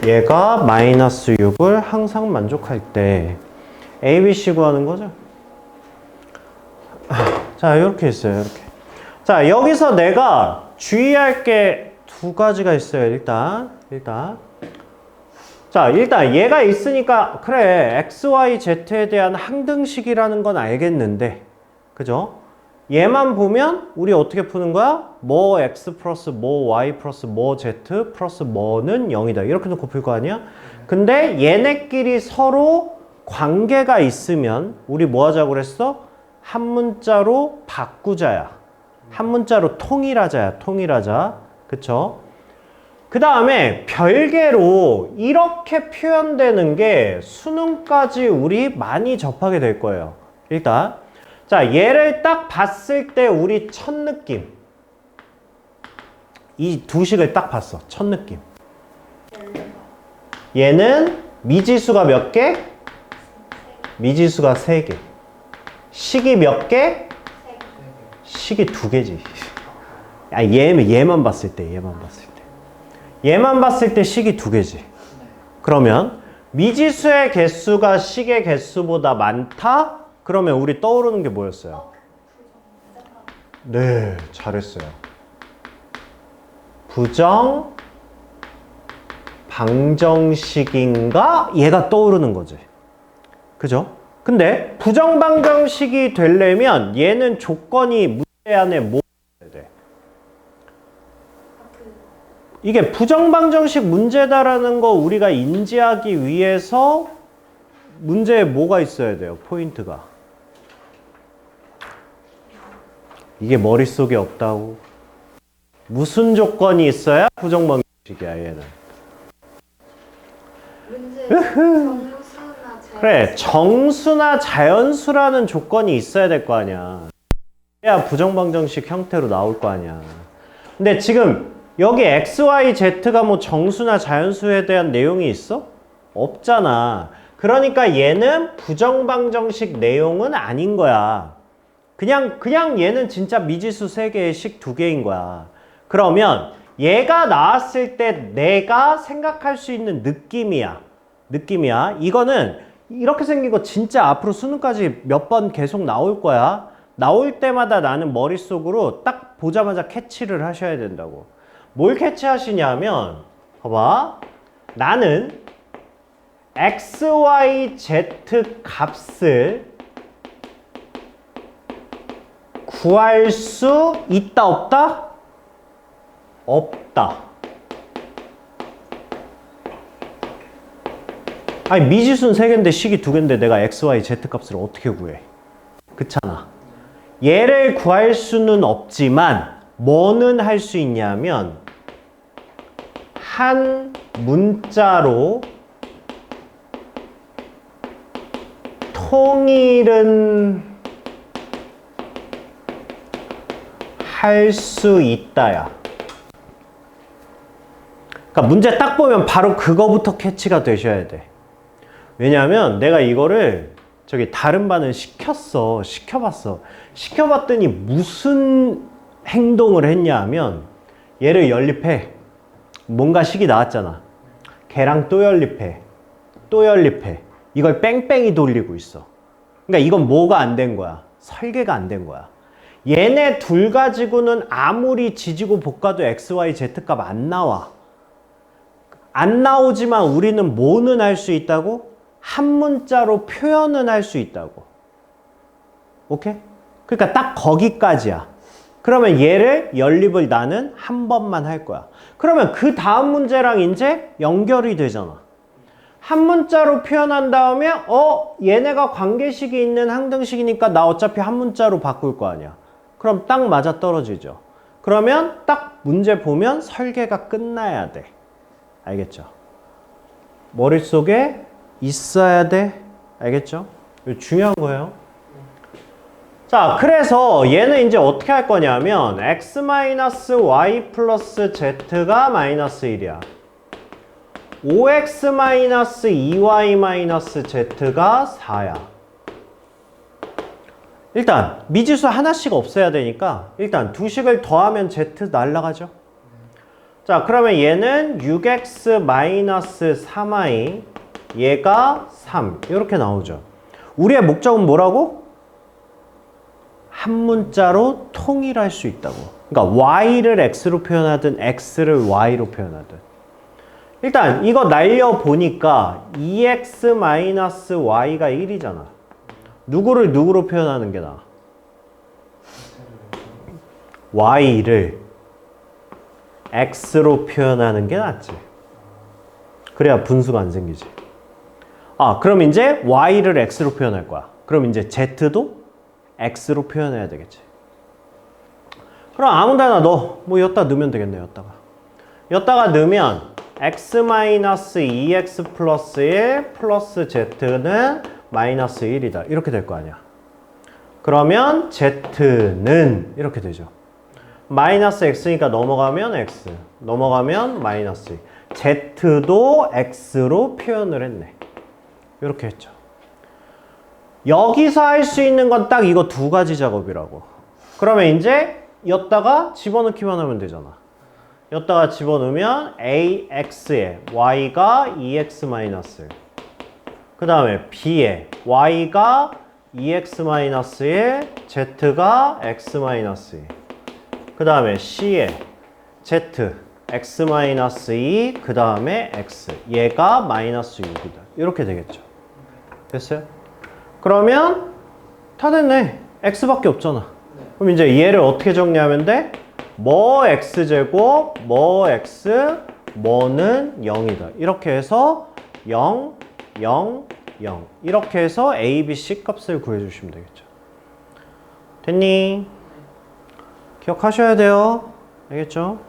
A: 얘가 마이너스 6을 항상 만족할 때 a, b, c 구하는 거죠. 자, 이렇게 있어요. 이렇게. 자, 여기서 내가 주의할 게 두 가지가 있어요. 일단 자, 일단 얘가 있으니까 그래 x, y, z에 대한 항등식이라는 건 알겠는데 그죠? 얘만 보면 우리 어떻게 푸는 거야? 뭐 x 플러스 뭐 y 플러스 뭐 z 플러스 뭐는 0이다. 이렇게 놓고 풀 거 아니야? 근데 얘네끼리 서로 관계가 있으면 우리 뭐 하자고 그랬어? 한 문자로 바꾸자야. 한 문자로 통일하자. 그쵸? 그 다음에 별개로 이렇게 표현되는 게 수능까지 우리 많이 접하게 될 거예요. 일단 자, 얘를 딱 봤을 때 우리 첫 느낌 이 두 식을 딱 봤어. 첫 느낌 얘는 미지수가 몇 개? 미지수가 3개 식이 몇 개? 식이 2개지. 아, 얘만 봤을 때 얘만 봤을 때 식이 2개지. 그러면 미지수의 개수가 식의 개수보다 많다? 그러면 우리 떠오르는 게 뭐였어요? 네, 잘했어요. 부정 방정식인가? 얘가 떠오르는 거지. 그죠? 근데 부정 방정식이 되려면 얘는 조건이 문제 안에 뭐 있어야 돼? 이게 부정 방정식 문제다라는 거 우리가 인지하기 위해서 문제에 뭐가 있어야 돼요? 포인트가. 이게 머릿속에 없다고. 무슨 조건이 있어야 부정 방정식이야, 얘는.
B: 정수나
A: 그래, 정수나 자연수라는 조건이 있어야 될 거 아니야. 그래야 부정 방정식 형태로 나올 거 아니야. 근데 지금 여기 x, y, z가 뭐 정수나 자연수에 대한 내용이 있어? 없잖아. 그러니까 얘는 부정 방정식 내용은 아닌 거야. 그냥 얘는 진짜 미지수 3개에 식 2개인 거야. 그러면 얘가 나왔을 때 내가 생각할 수 있는 느낌이야. 이거는 이렇게 생긴 거 진짜 앞으로 수능까지 몇 번 계속 나올 거야. 나올 때마다 나는 머릿속으로 딱 보자마자 캐치를 하셔야 된다고. 뭘 캐치하시냐면 봐봐. 나는 x, y, z 값을 구할 수 있다 없다? 없다. 아니 미지수는 3개인데 식이 2개인데 내가 x, y, z 값을 어떻게 구해? 그렇잖아. 얘를 구할 수는 없지만 뭐는 할 수 있냐면 한 문자로 통일은 할 수 있다야. 그러니까 문제 딱 보면 바로 그거부터 캐치가 되셔야 돼. 왜냐하면 내가 이거를 저기 다른 반을 시켜봤어. 시켜봤더니 무슨 행동을 했냐 하면 얘를 연립해. 뭔가 식이 나왔잖아. 걔랑 또 연립해. 또 연립해. 이걸 뺑뺑이 돌리고 있어. 그러니까 이건 뭐가 안 된 거야? 설계가 안 된 거야. 얘네 둘 가지고는 아무리 지지고 볶아도 x, y, z 값 안 나와. 안 나오지만 우리는 뭐는 할 수 있다고? 한 문자로 표현은 할 수 있다고. 오케이? 그러니까 딱 거기까지야. 그러면 얘를 연립을 나는 한 번만 할 거야. 그러면 그 다음 문제랑 이제 연결이 되잖아. 한 문자로 표현한 다음에 얘네가 관계식이 있는 항등식이니까 나 어차피 한 문자로 바꿀 거 아니야. 그럼 딱 맞아 떨어지죠. 그러면 딱 문제 보면 설계가 끝나야 돼. 알겠죠? 머릿속에 있어야 돼. 알겠죠? 이거 중요한 거예요. 자, 그래서 얘는 이제 어떻게 할 거냐면 x-y 플러스 z가 마이너스 1이야. 5x-2y-z가 4야. 일단 미지수 하나씩 없애야 되니까 일단 두 식을 더하면 z 날라가죠. 자, 그러면 얘는 6x-3y 얘가 3 이렇게 나오죠. 우리의 목적은 뭐라고? 한 문자로 통일할 수 있다고. 그러니까 y를 x로 표현하든 x를 y로 표현하든. 일단 이거 날려보니까 2x-y가 1이잖아. 누구를 누구로 표현하는 게 나아? y를 x로 표현하는 게 낫지. 그래야 분수가 안 생기지. 아, 그럼 이제 y를 x로 표현할 거야. 그럼 이제 z도 x로 표현해야 되겠지. 그럼 아무 데나 넣어. 뭐 여기다 넣으면 되겠네. 여기다가 넣으면 x-2x 플러스 1 플러스 z는 마이너스 1이다. 이렇게 될 거 아니야. 그러면 z는 이렇게 되죠. 마이너스 x니까 넘어가면 x, 넘어가면 마이너스 2. z도 x로 표현을 했네. 이렇게 했죠. 여기서 할 수 있는 건 딱 이거 두 가지 작업이라고. 그러면 이제 여기다가 집어넣기만 하면 되잖아. 여기다가 집어넣으면 ax에 y가 2x 마이너스, 그 다음에 b에 y가 2x 마이너스 1, z가 x 마이너스 2, 그 다음에 c에 z x 마이너스 2, 그 다음에 x 얘가 마이너스 6이다. 이렇게 되겠죠. 됐어요? 그러면 다 됐네. x밖에 없잖아. 그럼 이제 얘를 어떻게 정리하면 돼? 뭐 x제곱, 뭐 x, 뭐는 0이다. 이렇게 해서 0, 0, 0. 이렇게 해서 a, b, c 값을 구해주시면 되겠죠. 됐니? 기억하셔야 돼요. 알겠죠?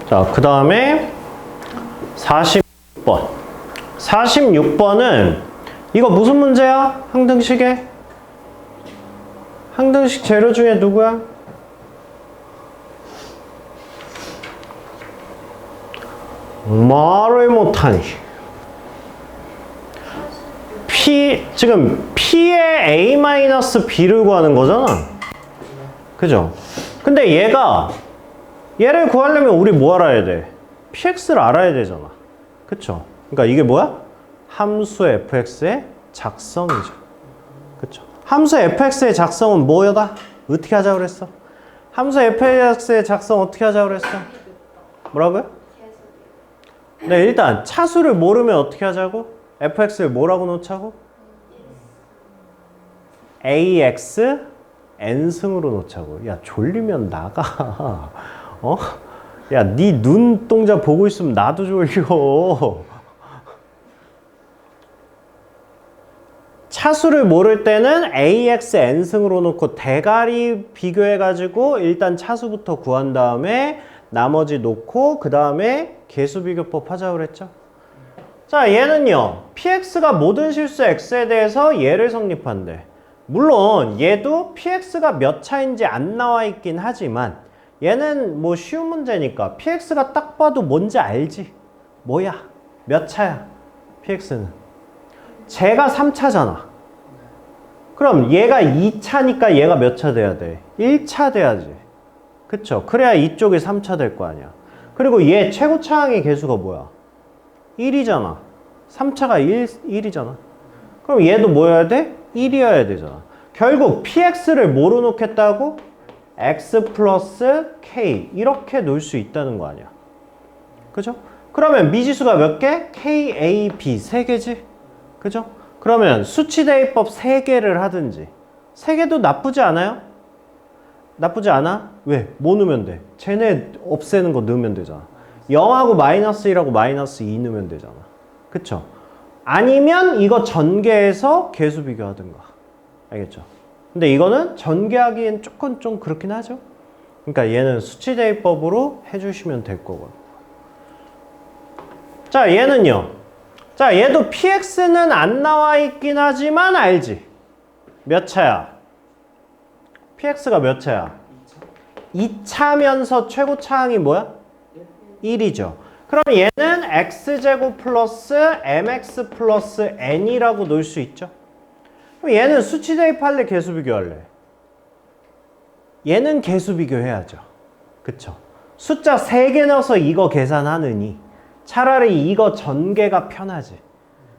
A: 자, 그 다음에 46번. 46번은 이거 무슨 문제야? 항등식에? 항등식 재료 중에 누구야? 말을 못하니. 지금 P의 A-B를 구하는 거잖아. 그죠? 근데 얘를 구하려면 우리 뭐 알아야 돼? PX를 알아야 되잖아. 그쵸? 그러니까 이게 뭐야? 함수 fx의 작성이죠. 그쵸? 함수 fx의 작성은 뭐여다? 어떻게 하자고 그랬어? 함수 fx의 작성 어떻게 하자고 그랬어? 뭐라고요? 네, 일단 차수를 모르면 어떻게 하자고? fx를 뭐라고 놓자고? ax n승으로 놓자고. 야, 졸리면 나가. 야, 네 눈동자 보고 있으면 나도 졸려. 차수를 모를 때는 ax n승으로 놓고 대가리 비교해가지고 일단 차수부터 구한 다음에 나머지 놓고 그 다음에 개수 비교법 하자고 그랬죠. 자, 얘는요. px가 모든 실수 x에 대해서 얘를 성립한대. 물론 얘도 px가 몇 차인지 안 나와 있긴 하지만 얘는 뭐 쉬운 문제니까 px가 딱 봐도 뭔지 알지. 뭐야? 몇 차야? px는. 쟤가 3차잖아. 그럼 얘가 2차니까 얘가 몇 차 돼야 돼? 1차 돼야지. 그쵸? 그래야 이쪽이 3차 될 거 아니야. 그리고 얘 최고차항의 개수가 뭐야? 1이잖아. 3차가 1이잖아. 그럼 얘도 뭐여야 돼? 1이어야 되잖아. 결국 px를 뭐로 놓겠다고? x 플러스 k 이렇게 놓을 수 있다는 거 아니야. 그죠? 그러면 미지수가 몇 개? k, a, b 3개지? 그죠? 그러면 수치 대입법 3개를 하든지 3개도 나쁘지 않아요? 나쁘지 않아? 왜? 뭐 넣으면 돼? 쟤네 없애는 거 넣으면 되잖아. 0하고 마이너스 1하고 마이너스 2 넣으면 되잖아. 그쵸? 아니면 이거 전개해서 개수 비교하든가. 알겠죠? 근데 이거는 전개하기엔 조금 좀 그렇긴 하죠? 그러니까 얘는 수치 대입법으로 해주시면 될 거고. 자, 얘는요. 자, 얘도 px는 안 나와 있긴 하지만 알지? 몇 차야? px가 몇 차야? 2차면서 최고차항이 뭐야? 1이죠. 그럼 얘는 x제곱 플러스 mx 플러스 n이라고 놓을 수 있죠. 그럼 얘는 수치 대입할래? 개수 비교할래? 얘는 개수 비교해야죠. 그쵸? 숫자 3개 넣어서 이거 계산하느니 차라리 이거 전개가 편하지.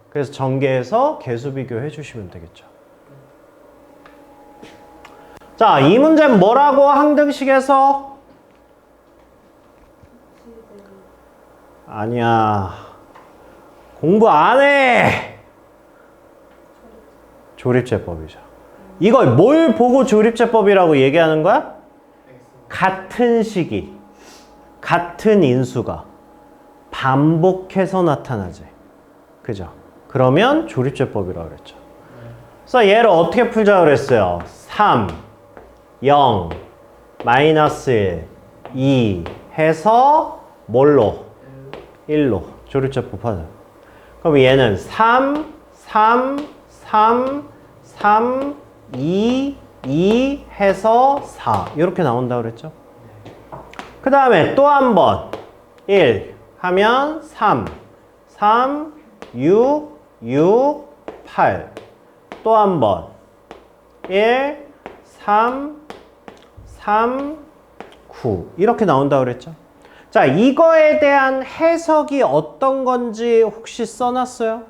A: 그래서 전개해서 개수 비교해 주시면 되겠죠. 자, 이 문제는 뭐라고 항등식에서? 아니야. 공부 안 해! 조립제법이죠. 이걸 뭘 보고 조립제법이라고 얘기하는 거야? 같은 식이, 같은 인수가 반복해서 나타나지. 그죠? 그러면 조립제법이라고 그랬죠. 그래서 얘를 어떻게 풀자고 그랬어요? 3, 0, 마이너스 1, 2 해서 뭘로? 1로 조립제법 하자. 그럼 얘는 3, 3, 3, 3, 2, 2 해서 4 이렇게 나온다고 그랬죠. 그 다음에 또 한 번 1 하면 3, 3, 6, 6, 8 또 한 번 1, 3, 3, 9 이렇게 나온다고 그랬죠. 자, 이거에 대한 해석이 어떤 건지 혹시 써놨어요?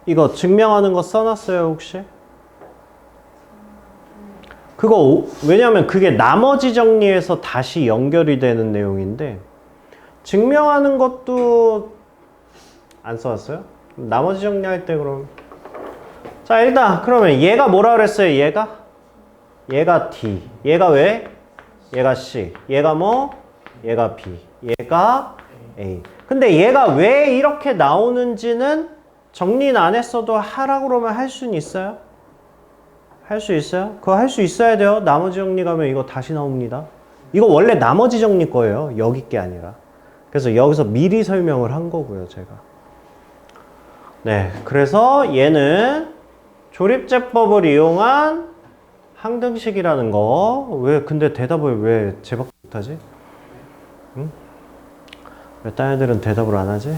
A: 이거 증명하는 거 써놨어요, 혹시? 그거, 왜냐면 그게 나머지 정리해서 다시 연결이 되는 내용인데, 증명하는 것도 안 써왔어요? 나머지 정리할 때 그럼. 자, 일단, 그러면 얘가 뭐라 그랬어요, 얘가? 얘가 D. 얘가 왜? 얘가 C. 얘가 뭐? 얘가 B. 얘가 A. 근데 얘가 왜 이렇게 나오는지는 정리는 안 했어도 하라고 그러면 할 수는 있어요? 할 수 있어요? 그거 할 수 있어야 돼요. 나머지 정리 가면 이거 다시 나옵니다. 이거 원래 나머지 정리 거예요. 여기 게 아니라. 그래서 여기서 미리 설명을 한 거고요, 제가. 네, 그래서 얘는 조립제법을 이용한 항등식이라는 거. 왜 근데 대답을 왜 제밖에 못하지? 응? 왜 딴 애들은 대답을 안 하지?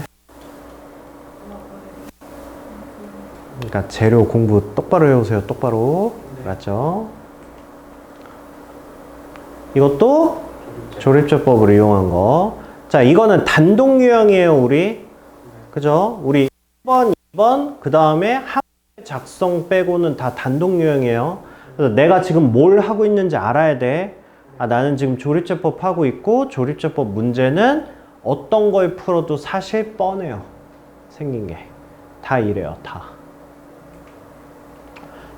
A: 그러니까 재료 공부 똑바로 해오세요. 똑바로. 맞죠? 이것도 조립제법을 이용한 거. 자, 이거는 단독 유형이에요, 우리. 그죠? 우리 1번, 2번, 그 다음에 항의 작성 빼고는 다 단독 유형이에요. 그래서 내가 지금 뭘 하고 있는지 알아야 돼. 아, 나는 지금 조립제법 하고 있고, 조립제법 문제는 어떤 걸 풀어도 사실 뻔해요. 생긴 게. 다 이래요, 다.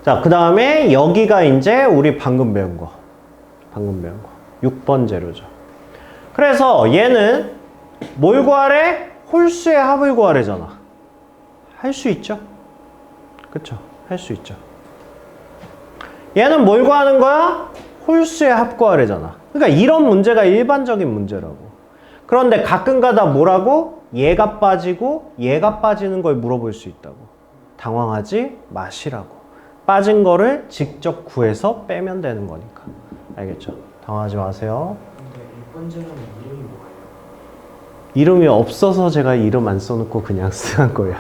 A: 자, 그 다음에 여기가 이제 우리 방금 배운 거. 방금 배운 거. 6번 재료죠. 그래서 얘는 뭘 구하래? 홀수의 합을 구하래잖아. 할 수 있죠? 그쵸? 할 수 있죠. 얘는 뭘 구하는 거야? 홀수의 합 구하래잖아. 그러니까 이런 문제가 일반적인 문제라고. 그런데 가끔가다 뭐라고? 얘가 빠지고 얘가 빠지는 걸 물어볼 수 있다고. 당황하지 마시라고. 빠진 거를 직접 구해서 빼면 되는 거니까. 알겠죠? 당황하지 마세요.
C: 근데 6번 질문은 이름이 뭐예요?
A: 이름이 없어서 제가 이름 안 써놓고 그냥 쓰는 거예요.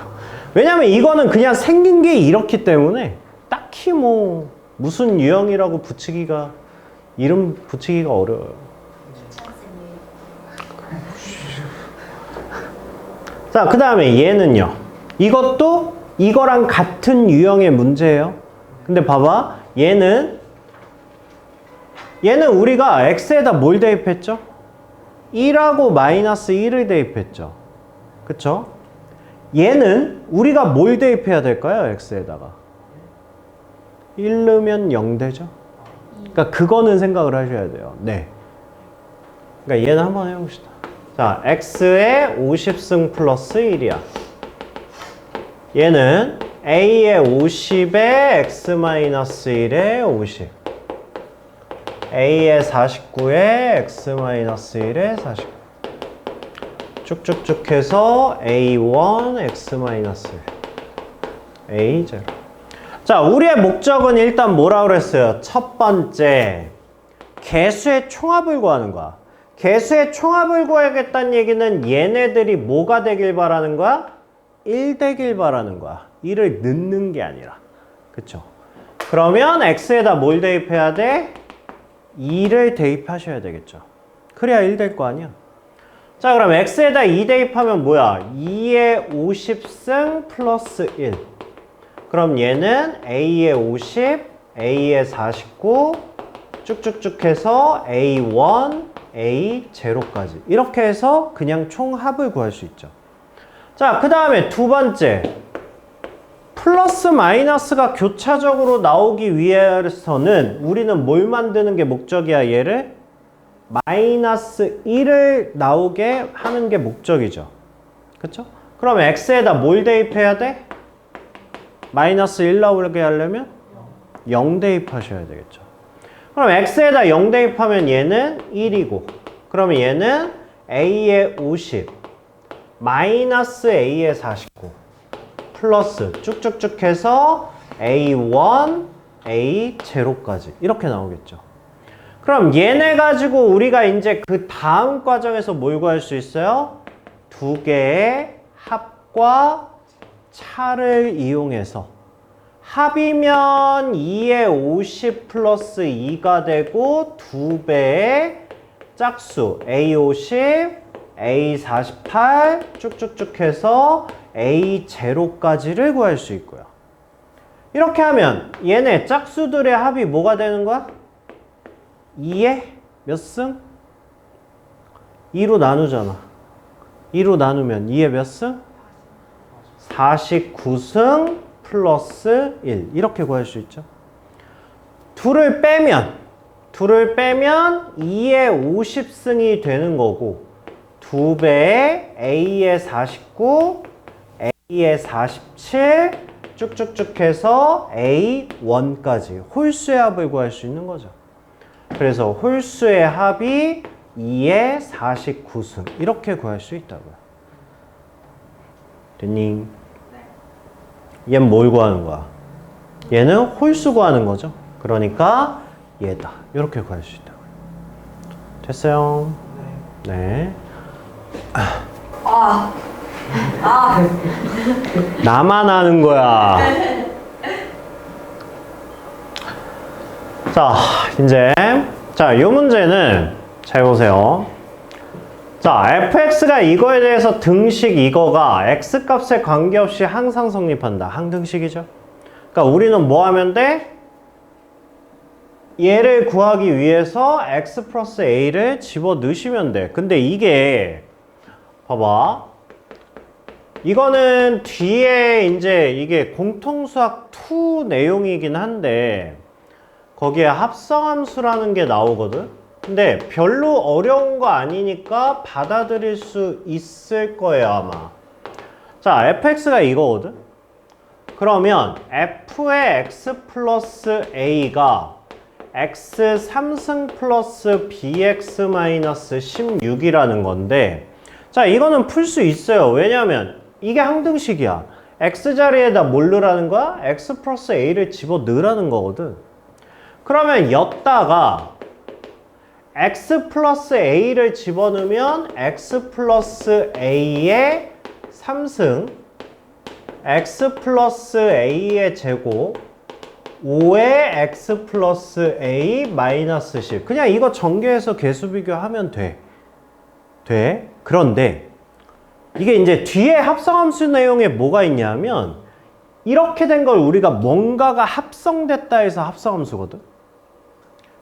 A: 왜냐면 이거는 그냥 생긴 게 이렇기 때문에 딱히 뭐 무슨 유형이라고 붙이기가, 이름 붙이기가 어려워요. 자, 그 다음에 얘는요. 이것도 이거랑 같은 유형의 문제예요. 근데 봐봐. 얘는 우리가 x에다 뭘 대입했죠? 1하고 마이너스 1을 대입했죠. 그쵸? 얘는 우리가 뭘 대입해야 될까요? x에다가 1 넣으면 0 되죠? 그러니까 그거는 생각을 하셔야 돼요. 네. 그러니까 얘는 한번 해봅시다. 자, x의 50승 플러스 1이야. 얘는 a의 50에 x-1의 50, a의 49에 x-1의 49. 쭉쭉쭉 해서 a1, x-1, a0. 자, 우리의 목적은 일단 뭐라 그랬어요? 첫 번째, 개수의 총합을 구하는 거야. 개수의 총합을 구하겠다는 얘기는 얘네들이 뭐가 되길 바라는 거야? 1 되길 바라는 거야. 1을 넣는 게 아니라. 그쵸? 그러면 x에다 뭘 대입해야 돼? 2를 대입하셔야 되겠죠. 그래야 1 될 거 아니야. 자, 그럼 x에다 2 대입하면 뭐야? 2의 50승 플러스 1. 그럼 얘는 a의 50, a의 49, 쭉쭉쭉 해서 a1, a0까지. 이렇게 해서 그냥 총합을 구할 수 있죠. 자, 그 다음에 두 번째. 플러스 마이너스가 교차적으로 나오기 위해서는 우리는 뭘 만드는 게 목적이야, 얘를? 마이너스 1을 나오게 하는 게 목적이죠. 그쵸? 그럼 x에다 뭘 대입해야 돼? 마이너스 1 나오게 하려면 0 대입하셔야 되겠죠. 그럼 x에다 0 대입하면 얘는 1이고, 그러면 얘는 a의 50, 마이너스 a의 49, 플러스 쭉쭉쭉 해서 a1, a0까지 이렇게 나오겠죠. 그럼 얘네 가지고 우리가 이제 그 다음 과정에서 뭘 구할 수 있어요? 두 개의 합과 차를 이용해서 합이면 2의 50 플러스 2가 되고 두 배의 짝수 A50, A48 쭉쭉쭉 해서 A0까지를 구할 수 있고요. 이렇게 하면 얘네 짝수들의 합이 뭐가 되는 거야? 2의 몇 승? 2로 나누잖아. 2로 나누면 2의 몇 승? 49승 플러스 1 이렇게 구할 수 있죠. 둘을 빼면 2의 50승이 되는 거고 두 배의 A의 49, A의 47 쭉쭉쭉 해서 A1까지 홀수의 합을 구할 수 있는 거죠. 그래서 홀수의 합이 2의 49승 이렇게 구할 수 있다고요. 됐니? 얘는 뭘 구하는 거야? 얘는 홀수 구하는 거죠. 그러니까 얘다. 이렇게 구할 수 있다고요. 됐어요? 네. 나만 하는 거야. 자, 이제 이 문제는 잘 보세요. 자, fx가 이거에 대해서 등식 이거가 x값에 관계없이 항상 성립한다. 항등식이죠. 그러니까 우리는 뭐 하면 돼? 얘를 구하기 위해서 x 플러스 a를 집어 넣으시면 돼. 근데 이게 봐봐. 이거는 뒤에 이제 이게 공통수학 2 내용이긴 한데 거기에 합성함수라는 게 나오거든. 근데 별로 어려운 거 아니니까 받아들일 수 있을 거예요, 아마. 자, fx가 이거거든? 그러면 f의 x 플러스 a가 x 3승 플러스 bx 마이너스 16이라는 건데, 자, 이거는 풀 수 있어요. 왜냐면 이게 항등식이야. x 자리에다 뭘 넣으라는 거야? x 플러스 a를 집어 넣으라는 거거든. 그러면 였다가 x 플러스 a를 집어넣으면 x 플러스 a의 3승 x 플러스 a의 제곱 5의 x 플러스 a 마이너스 10. 그냥 이거 전개해서 개수 비교하면 돼. 그런데 이게 이제 뒤에 합성함수 내용에 뭐가 있냐면 이렇게 된 걸 우리가 뭔가가 합성됐다 해서 합성함수거든.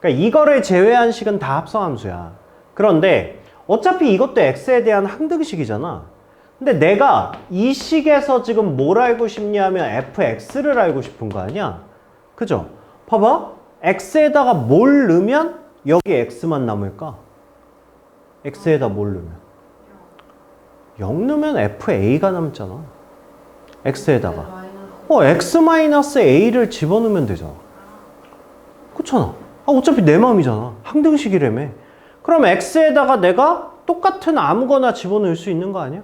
A: 그러니까 이거를 제외한 식은 다 합성함수야. 그런데 어차피 이것도 x에 대한 항등식이잖아. 근데 내가 이 식에서 지금 뭘 알고 싶냐면 fx를 알고 싶은 거 아니야? 그죠? 봐봐. x에다가 뭘 넣으면 여기 x만 남을까? x에다 뭘 넣으면? 0 넣으면 fa가 남잖아. x에다가. x-a를 집어넣으면 되잖아. 그렇잖아. 어차피 내 맘이잖아. 항등식이라며. 그럼 x에다가 내가 똑같은 아무거나 집어넣을 수 있는 거 아니야?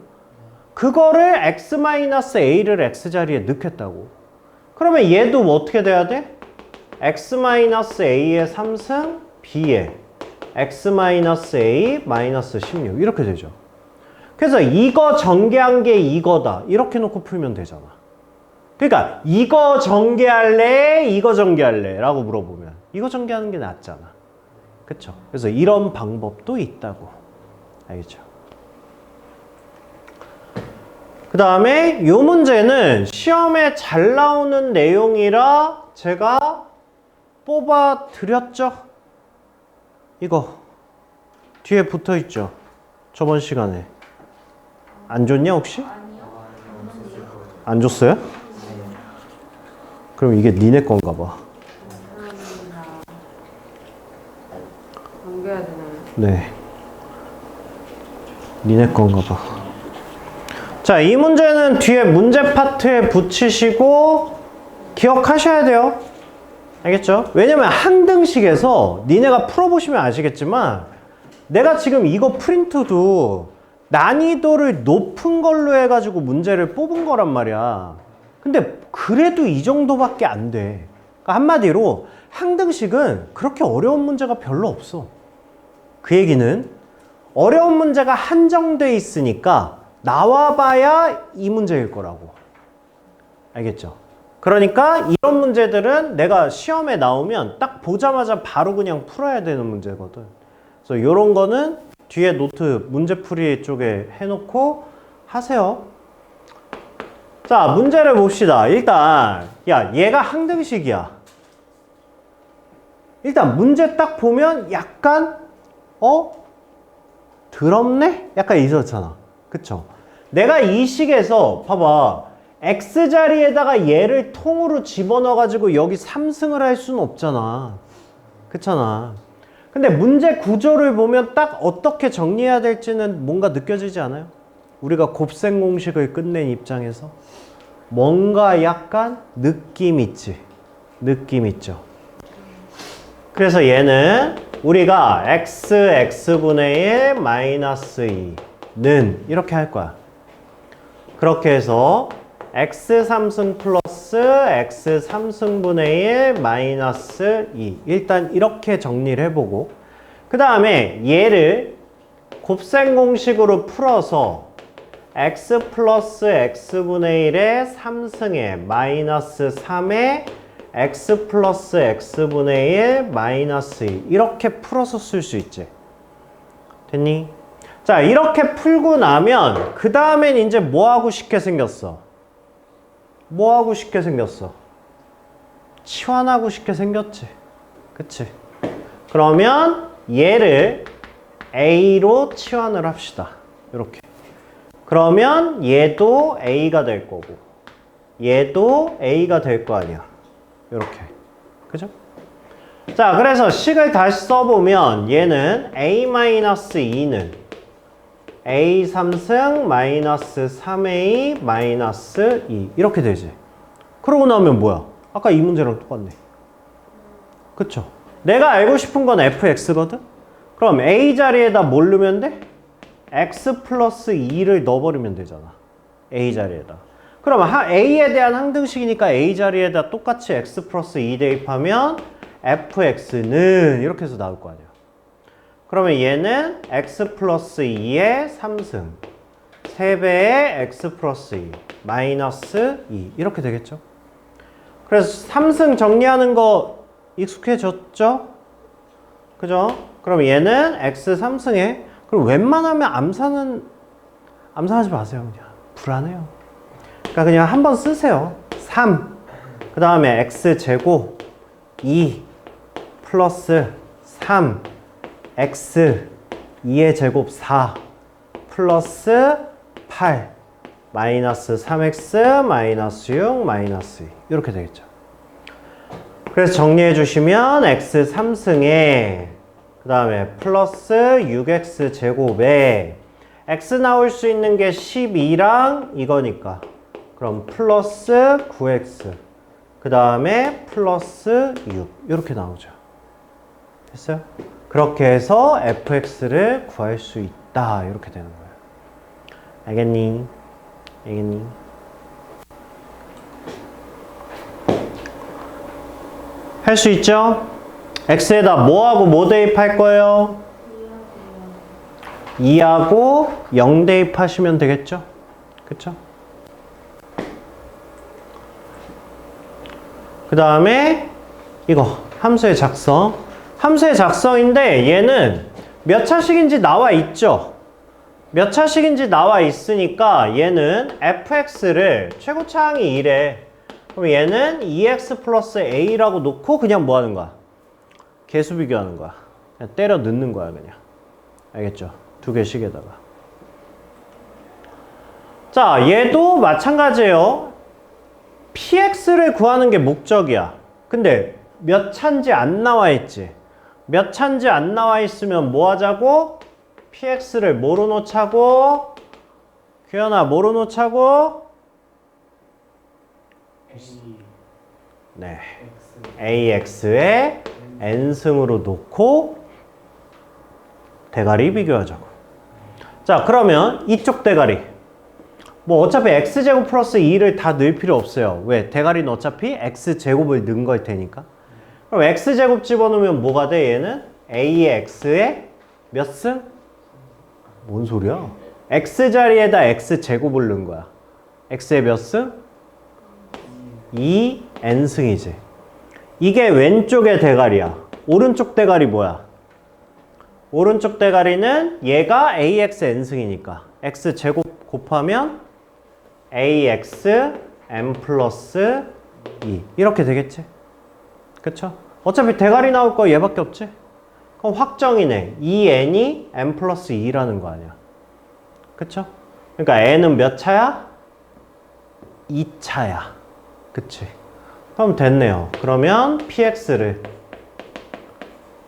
A: 그거를 x-a를 x자리에 넣겠다고. 그러면 얘도 뭐 어떻게 돼야 돼? x-a의 3승 b에 x-a 마이너스 16 이렇게 되죠. 그래서 이거 전개한 게 이거다 이렇게 놓고 풀면 되잖아. 그러니까 이거 전개할래 이거 전개할래 라고 물어보면 이거 전개하는 게 낫잖아. 그쵸? 그래서 이런 방법도 있다고. 알겠죠? 그 다음에 이 문제는 시험에 잘 나오는 내용이라 제가 뽑아 드렸죠. 이거 뒤에 붙어 있죠. 저번 시간에 안 줬냐 혹시? 안 줬어요? 그럼 이게 니네 건가 봐.
B: 넘겨야 되나요?
A: 네. 니네 건가 봐. 자, 이 문제는 뒤에 문제 파트에 붙이시고 기억하셔야 돼요. 알겠죠? 왜냐면 항등식에서 니네가 풀어보시면 아시겠지만 내가 지금 이거 프린트도 난이도를 높은 걸로 해가지고 문제를 뽑은 거란 말이야. 근데 그래도 이 정도밖에 안 돼. 그러니까 한마디로 항등식은 그렇게 어려운 문제가 별로 없어. 그 얘기는 어려운 문제가 한정돼 있으니까 나와봐야 이 문제일 거라고. 알겠죠? 그러니까 이런 문제들은 내가 시험에 나오면 딱 보자마자 바로 그냥 풀어야 되는 문제거든. 그래서 이런 거는 뒤에 노트 문제풀이 쪽에 해놓고 하세요. 자, 문제를 봅시다. 일단 야, 얘가 항등식이야. 일단 문제 딱 보면 약간 더럽네? 약간 있었잖아. 그쵸? 내가 이 식에서 봐봐. x자리에다가 얘를 통으로 집어넣어가지고 여기 3승을 할 수는 없잖아. 그렇잖아. 근데 문제 구조를 보면 딱 어떻게 정리해야 될지는 뭔가 느껴지지 않아요? 우리가 곱셈 공식을 끝낸 입장에서 뭔가 약간 느낌 있지. 느낌 있죠. 그래서 얘는 우리가 x분의 1 마이너스 2는 이렇게 할 거야. 그렇게 해서 x 3승 플러스 x 3승분의 1 마이너스 2 일단 이렇게 정리를 해보고 그 다음에 얘를 곱셈 공식으로 풀어서 x 플러스 x분의 1의 3승에 마이너스 3의 x 플러스 x분의 1 마이너스 2 이렇게 풀어서 쓸 수 있지. 됐니? 자, 이렇게 풀고 나면 그 다음엔 이제 뭐하고 쉽게 생겼어? 뭐하고 쉽게 생겼어? 치환하고 쉽게 생겼지. 그치? 그러면 얘를 A로 치환을 합시다. 이렇게. 그러면 얘도 A가 될 거고 얘도 A가 될 거 아니야. 이렇게. 그죠? 자, 그래서 식을 다시 써보면 얘는 a-2는 a 3승 마이너스 3a 마이너스 2 이렇게 되지. 그러고 나면 뭐야? 아까 이 문제랑 똑같네. 그쵸? 내가 알고 싶은 건 fx거든? 그럼 a 자리에다 뭘 넣으면 돼? x 플러스 2를 넣어버리면 되잖아. a 자리에다. 그럼 a에 대한 항등식이니까 a 자리에다 똑같이 x 플러스 2 대입하면 fx는 이렇게 해서 나올 거 아니야. 그러면 얘는 x 플러스 2의 3승 3배의 x 플러스 2 마이너스 2 이렇게 되겠죠. 그래서 3승 정리하는 거 익숙해졌죠? 그죠? 그럼 얘는 x 3승에 그럼 웬만하면 암산하지 마세요. 그냥 불안해요. 그러니까 그냥 한번 쓰세요. 3 그 다음에 x제곱 2 플러스 3 x 2의 제곱 4 플러스 8 마이너스 3x 마이너스 6 마이너스 2 이렇게 되겠죠. 그래서 정리해 주시면 x 3승에 그 다음에 플러스 6x 제곱에 x 나올 수 있는 게 12랑 이거니까 그럼 플러스 9x 그 다음에 플러스 6 이렇게 나오죠. 됐어요? 그렇게 해서 fx를 구할 수 있다 이렇게 되는 거예요. 알겠니? 알겠니? 할 수 있죠? x에다 뭐하고 뭐 대입할 거예요? 2하고 0 대입하시면 되겠죠? 그쵸? 그 다음에 이거 함수의 작성. 함수의 작성인데 얘는 몇 차식인지 나와 있죠? 몇 차식인지 나와 있으니까 얘는 fx를 최고차항이 1에 그럼 얘는 2x 플러스 a라고 놓고 그냥 뭐 하는 거야? 개수 비교하는 거야. 그냥 때려 넣는 거야 그냥. 알겠죠? 두 개씩에다가. 자, 얘도 마찬가지예요. px를 구하는 게 목적이야. 근데 몇 차인지 안 나와 있지. 몇 차인지 안 나와 있으면 뭐 하자고? px를 뭐로 놓자고? 규현아 뭐로 놓자고? 네, ax의 n승으로 놓고 대가리 비교하자고. 자, 그러면 이쪽 대가리 뭐 어차피 x제곱 플러스 2를 다 넣을 필요 없어요. 왜? 대가리는 어차피 x제곱을 넣은 걸 테니까. 그럼 x제곱 집어넣으면 뭐가 돼? 얘는 ax의 몇 승? 뭔 소리야? x자리에다 x제곱을 넣은 거야. x의 몇 승? 2n승이지. 이게 왼쪽의 대가리야. 오른쪽 대가리 뭐야? 오른쪽 대가리는 얘가 ax n승이니까 x제곱 곱하면 ax n 플러스 2 이렇게 되겠지? 그쵸? 어차피 대가리 나올 거 얘밖에 없지? 그럼 확정이네. 2n이 n 플러스 2라는 거 아니야. 그쵸? 그러니까 n은 몇 차야? 2차야. 그치? 그럼 됐네요. 그러면 px를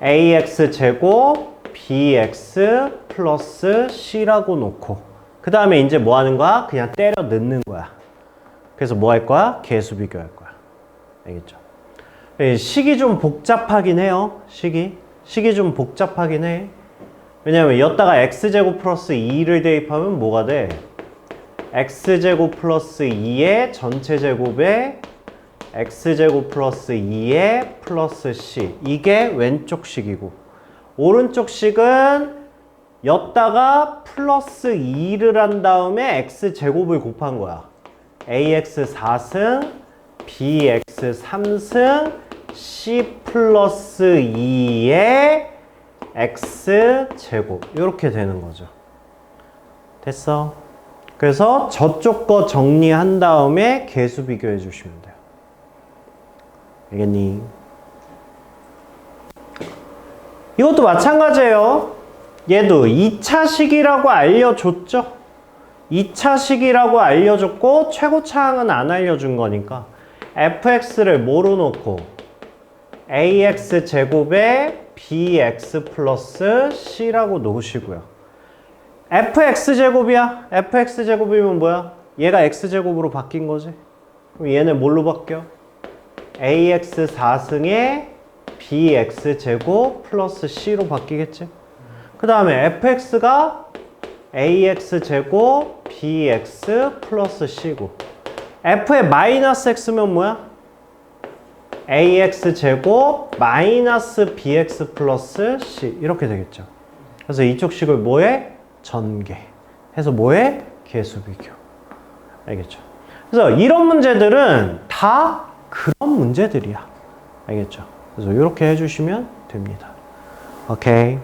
A: ax 제곱 bx 플러스 c라고 놓고 그 다음에 이제 뭐 하는 거야? 그냥 때려 넣는 거야. 그래서 뭐 할 거야? 개수 비교할 거야. 알겠죠? 식이 좀 복잡하긴 해요. 식이 좀 복잡하긴 해. 왜냐면 여기다가 x제곱 플러스 2를 대입하면 뭐가 돼? x제곱 플러스 2의 전체 제곱에 x제곱 플러스 2의 플러스 c 이게 왼쪽 식이고 오른쪽 식은 여기다가 플러스 2를 한 다음에 x제곱을 곱한 거야. ax 4승 bx 3승 c 플러스 2의 x제곱 이렇게 되는 거죠. 됐어? 그래서 저쪽 거 정리한 다음에 개수 비교해 주시면 돼요. 알겠니? 이것도 마찬가지예요. 얘도 2차식이라고 알려줬죠? 2차식이라고 알려줬고 최고차항은 안 알려준 거니까 fx를 뭐로 놓고 ax 제곱에 bx 플러스 c라고 놓으시고요. fx 제곱이야. fx 제곱이면 뭐야? 얘가 x 제곱으로 바뀐 거지. 그럼 얘는 뭘로 바뀌어? ax 4승에 bx 제곱 플러스 c로 바뀌겠지. 그 다음에 fx가 ax 제곱 bx 플러스 c고, f에 마이너스 x면 뭐야? ax 제곱 마이너스 bx 플러스 c 이렇게 되겠죠. 그래서 이쪽 식을 뭐해? 전개 해서 뭐해? 계수 비교. 알겠죠? 그래서 이런 문제들은 다 그런 문제들이야. 알겠죠? 그래서 이렇게 해주시면 됩니다. 오케이.